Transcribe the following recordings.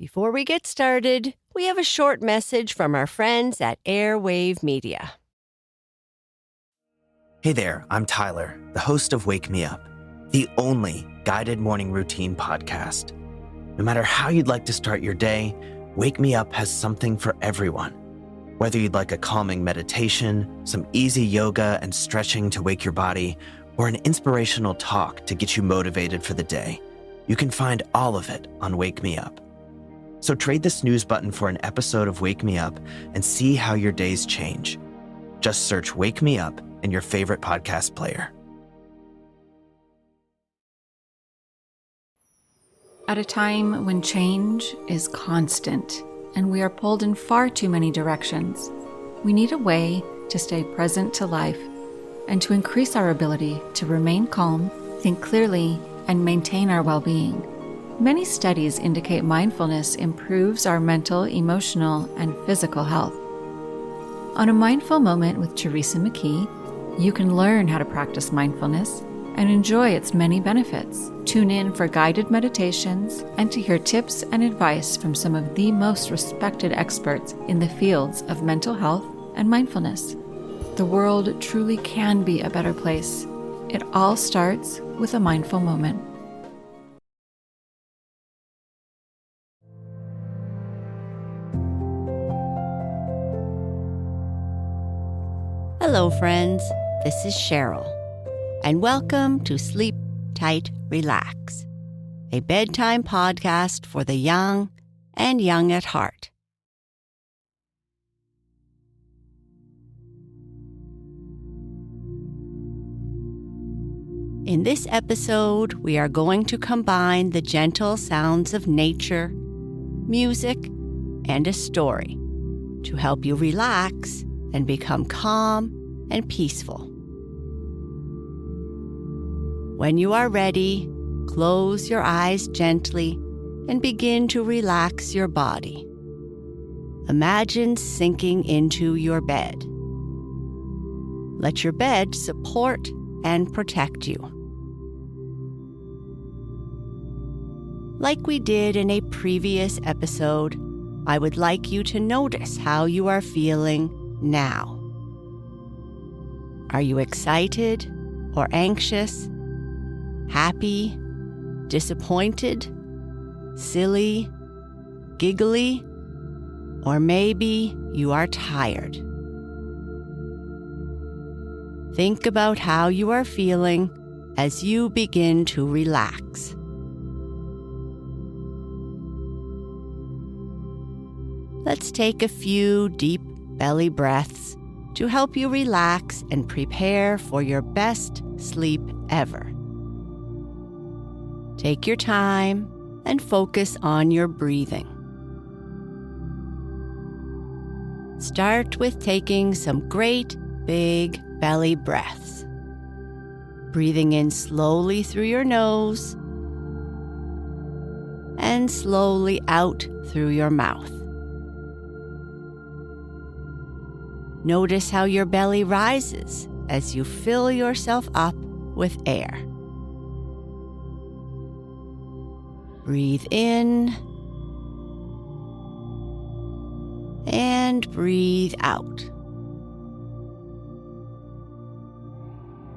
Before we get started, we have a short message from our friends at Airwave Media. Hey there, I'm Tyler, the host of Wake Me Up, the only guided morning routine podcast. No matter how you'd like to start your day, Wake Me Up has something for everyone. Whether you'd like a calming meditation, some easy yoga and stretching to wake your body, or an inspirational talk to get you motivated for the day, you can find all of it on Wake Me Up. So trade the snooze button for an episode of Wake Me Up and see how your days change. Just search Wake Me Up in your favorite podcast player. At a time when change is constant and we are pulled in far too many directions, we need a way to stay present to life and to increase our ability to remain calm, think clearly, and maintain our well-being. Many studies indicate mindfulness improves our mental, emotional, and physical health. On a Mindful Moment with Teresa McKee, you can learn how to practice mindfulness and enjoy its many benefits. Tune in for guided meditations and to hear tips and advice from some of the most respected experts in the fields of mental health and mindfulness. The world truly can be a better place. It all starts with a mindful moment. Hello, friends. This is Sheryl, and welcome to Sleep Tight, Relax, a bedtime podcast for the young and young at heart. In this episode, we are going to combine the gentle sounds of nature, music, and a story to help you relax and become calm and peaceful. When you are ready, close your eyes gently and begin to relax your body. Imagine sinking into your bed. Let your bed support and protect you. Like we did in a previous episode, I would like you to notice how you are feeling now. Are you excited or anxious? Happy? Disappointed? Silly? Giggly? Or maybe you are tired. Think about how you are feeling as you begin to relax. Let's take a few deep belly breaths to help you relax and prepare for your best sleep ever. Take your time and focus on your breathing. Start with taking some great big belly breaths. Breathing in slowly through your nose and slowly out through your mouth. Notice how your belly rises as you fill yourself up with air. Breathe in and breathe out.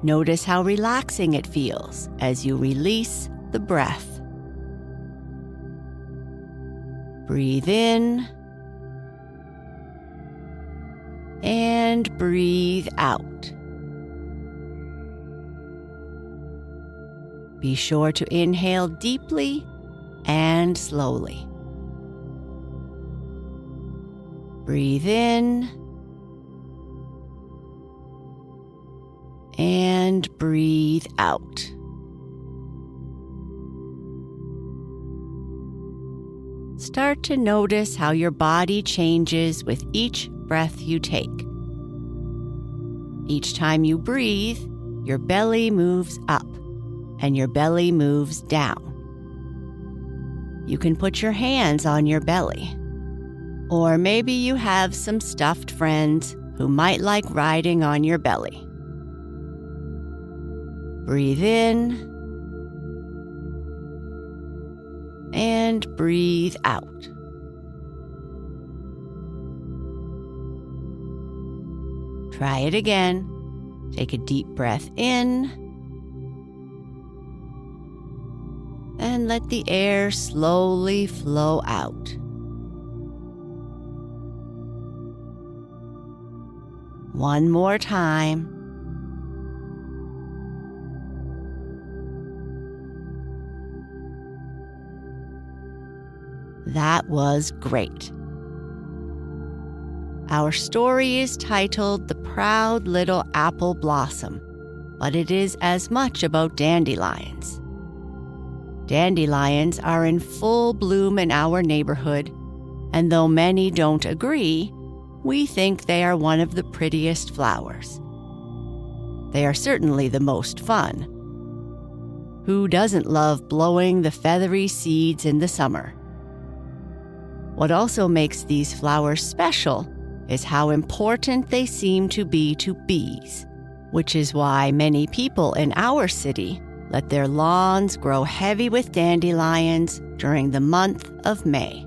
Notice how relaxing it feels as you release the breath. Breathe in and breathe out. Be sure to inhale deeply and slowly. Breathe in and breathe out. Start to notice how your body changes with each breath you take. Each time you breathe, your belly moves up and your belly moves down. You can put your hands on your belly. Or maybe you have some stuffed friends who might like riding on your belly. Breathe in and breathe out. Try it again. Take a deep breath in. And let the air slowly flow out. One more time. That was great. Our story is titled The Proud Little Apple Blossom, but it is as much about dandelions. Dandelions are in full bloom in our neighborhood, and though many don't agree, we think they are one of the prettiest flowers. They are certainly the most fun. Who doesn't love blowing the feathery seeds in the summer? What also makes these flowers special is how important they seem to be to bees, which is why many people in our city let their lawns grow heavy with dandelions during the month of May.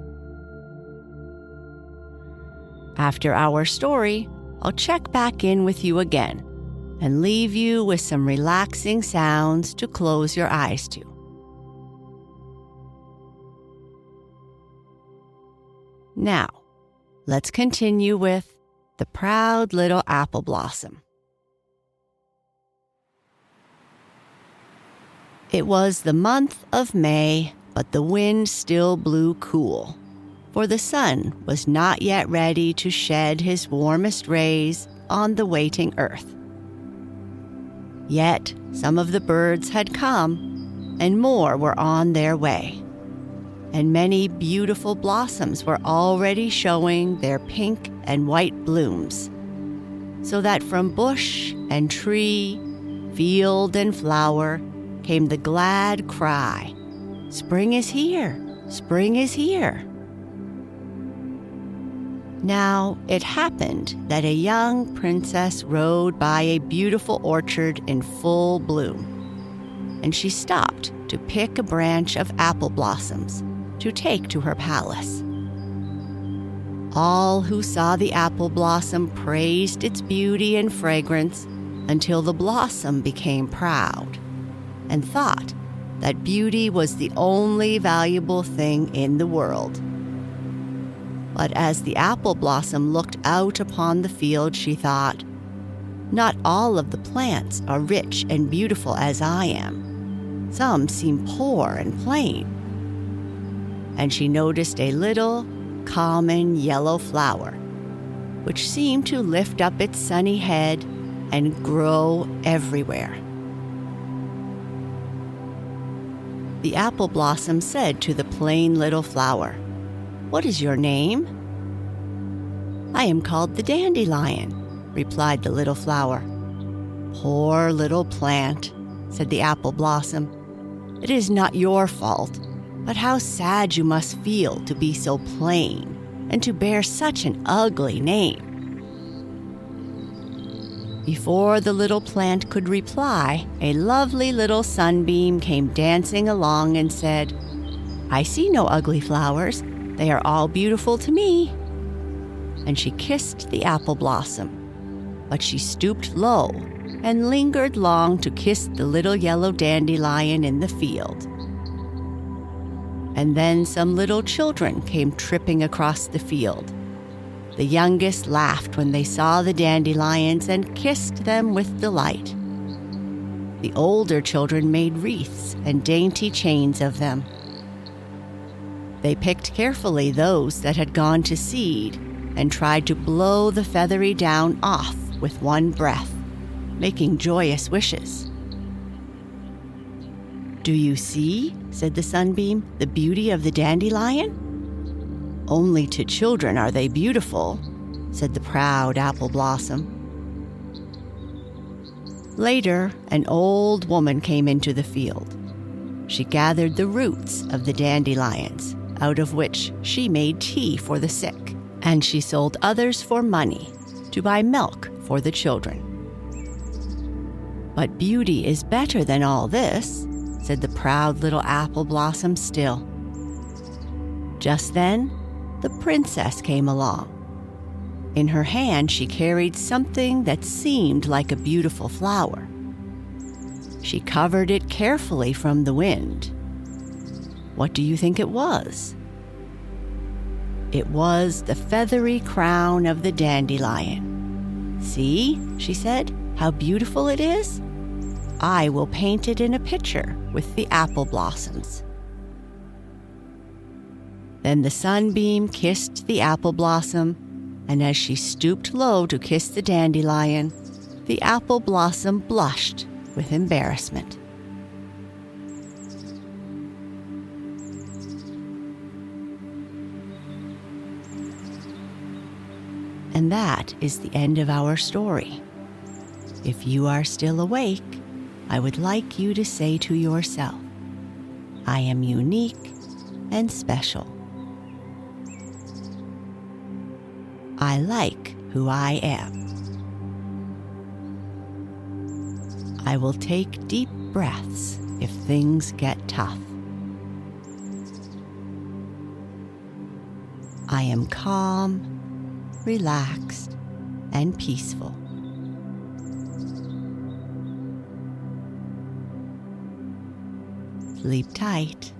After our story, I'll check back in with you again and leave you with some relaxing sounds to close your eyes to. Now, let's continue with The Proud Little Apple Blossom. It was the month of May, but the wind still blew cool, for the sun was not yet ready to shed his warmest rays on the waiting earth. Yet some of the birds had come, and more were on their way, and many beautiful blossoms were already showing their pink and white blooms, so that from bush and tree, field and flower came the glad cry, "Spring is here! Spring is here!" Now, it happened that a young princess rode by a beautiful orchard in full bloom, and she stopped to pick a branch of apple blossoms to take to her palace. All who saw the apple blossom praised its beauty and fragrance until the blossom became proud and thought that beauty was the only valuable thing in the world. But as the apple blossom looked out upon the field, she thought, "Not all of the plants are rich and beautiful as I am. Some seem poor and plain." And she noticed a little, common yellow flower, which seemed to lift up its sunny head and grow everywhere. The apple blossom said to the plain little flower, "What is your name?" "I am called the dandelion," replied the little flower. "Poor little plant," said the apple blossom. "It is not your fault, but how sad you must feel to be so plain and to bear such an ugly name." Before the little plant could reply, a lovely little sunbeam came dancing along and said, "I see no ugly flowers. They are all beautiful to me." And she kissed the apple blossom, but she stooped low and lingered long to kiss the little yellow dandelion in the field. And then some little children came tripping across the field. The youngest laughed when they saw the dandelions and kissed them with delight. The older children made wreaths and dainty chains of them. They picked carefully those that had gone to seed and tried to blow the feathery down off with one breath, making joyous wishes. "Do you see," said the sunbeam, "the beauty of the dandelion?" "Only to children are they beautiful," said the proud apple blossom. Later, an old woman came into the field. She gathered the roots of the dandelions, out of which she made tea for the sick, and she sold others for money to buy milk for the children. "But beauty is better than all this," said the proud little apple blossom still. Just then, the princess came along. In her hand, she carried something that seemed like a beautiful flower. She covered it carefully from the wind. What do you think it was? It was the feathery crown of the dandelion. "See," she said, "how beautiful it is? I will paint it in a picture with the apple blossoms." Then the sunbeam kissed the apple blossom, and as she stooped low to kiss the dandelion, the apple blossom blushed with embarrassment. And that is the end of our story. If you are still awake, I would like you to say to yourself, "I am unique and special. I like who I am. I will take deep breaths if things get tough. I am calm, relaxed, and peaceful. Sleep tight.